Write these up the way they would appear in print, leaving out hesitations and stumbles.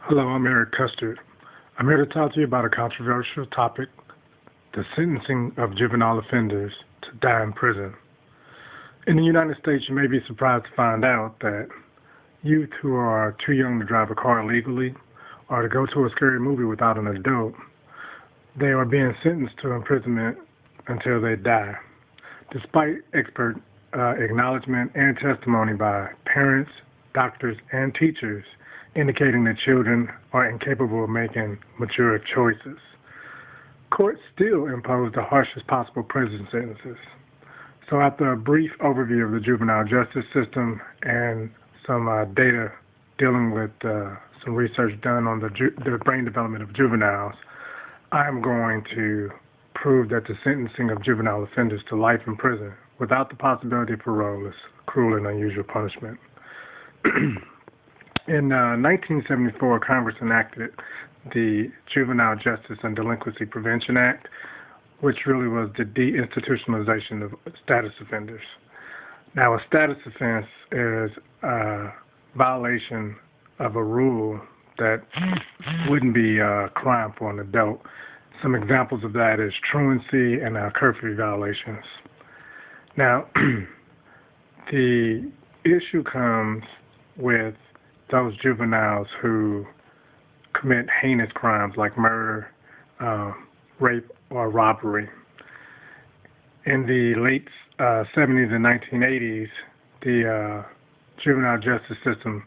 Hello, I'm Eric Custard. I'm here to talk to you about a controversial topic, the sentencing of juvenile offenders to die in prison. In the United States, you may be surprised to find out that youth who are too young to drive a car legally or to go to a scary movie without an adult, they are being sentenced to imprisonment until they die, despite expert acknowledgement and testimony by parents, doctors, and teachers indicating that children are incapable of making mature choices. Courts still impose the harshest possible prison sentences. So after a brief overview of the juvenile justice system and some data dealing with some research done on the brain development of juveniles, I'm going to prove that the sentencing of juvenile offenders to life in prison without the possibility of parole is cruel and unusual punishment. In 1974, Congress enacted the Juvenile Justice and Delinquency Prevention Act, which really was the deinstitutionalization of status offenders. Now, a status offense is a violation of a rule that wouldn't be a crime for an adult. Some examples of that is truancy and curfew violations. Now, the issue comes with those juveniles who commit heinous crimes like murder, rape, or robbery. In the late 70s and 1980s, the juvenile justice system,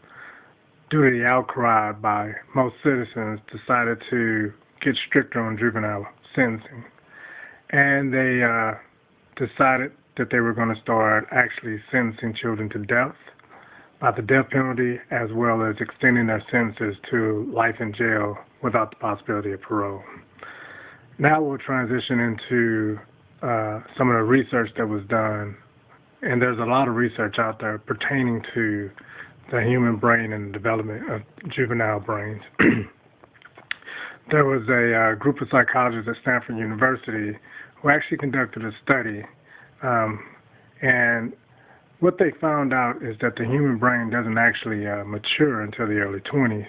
due to the outcry by most citizens, decided to get stricter on juvenile sentencing. And they decided that they were going to start actually sentencing children to death by the death penalty, as well as extending their sentences to life in jail without the possibility of parole. Now we'll transition into some of the research that was done, and there's a lot of research out there pertaining to the human brain and the development of juvenile brains. There was a group of psychologists at Stanford University who actually conducted a study, and what they found out is that the human brain doesn't actually mature until the early 20s.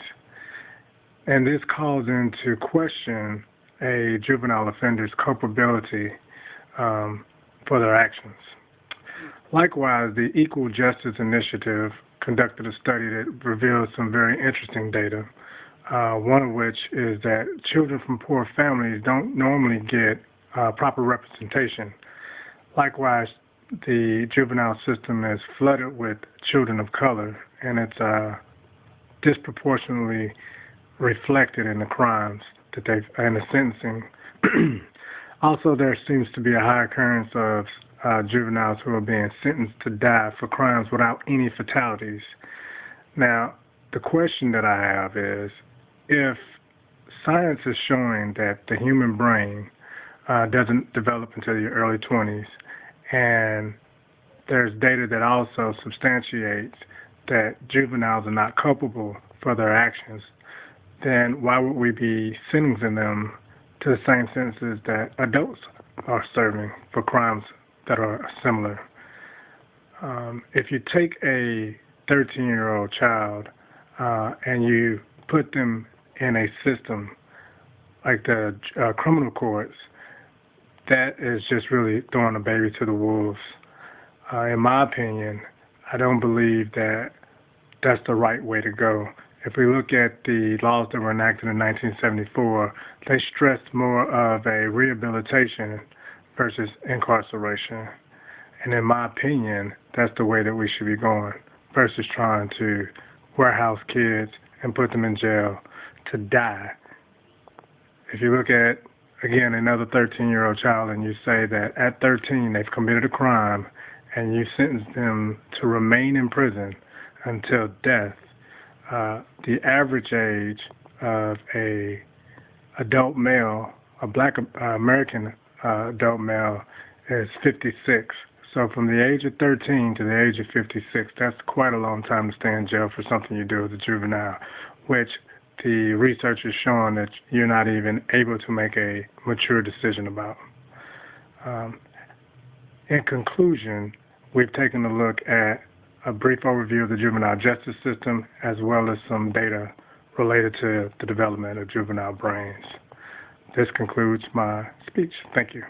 And this calls into question a juvenile offender's culpability for their actions. Likewise, the Equal Justice Initiative conducted a study that revealed some very interesting data, one of which is that children from poor families don't normally get proper representation. Likewise, the juvenile system is flooded with children of color, and it's disproportionately reflected in the crimes that and the sentencing. Also, there seems to be a high occurrence of juveniles who are being sentenced to die for crimes without any fatalities. Now, the question that I have is, if science is showing that the human brain doesn't develop until the early 20s, and there's data that also substantiates that juveniles are not culpable for their actions, then why would we be sentencing them to the same sentences that adults are serving for crimes that are similar? If you take a 13-year-old child and you put them in a system like the criminal courts, that is just really throwing a baby to the wolves. In my opinion, I don't believe that that's the right way to go. If we look at the laws that were enacted in 1974, they stressed more of a rehabilitation versus incarceration. And in my opinion, that's the way that we should be going, versus trying to warehouse kids and put them in jail to die. If you look at, again, another 13-year-old child, and you say that at 13 they've committed a crime, and you sentence them to remain in prison until death, the average age of a adult male, a black American adult male, is 56. So from the age of 13 to the age of 56, that's quite a long time to stay in jail for something you do as a juvenile, which the research is showing that you're not even able to make a mature decision about. In conclusion, we've taken a look at a brief overview of the juvenile justice system, as well as some data related to the development of juvenile brains. This concludes my speech. Thank you.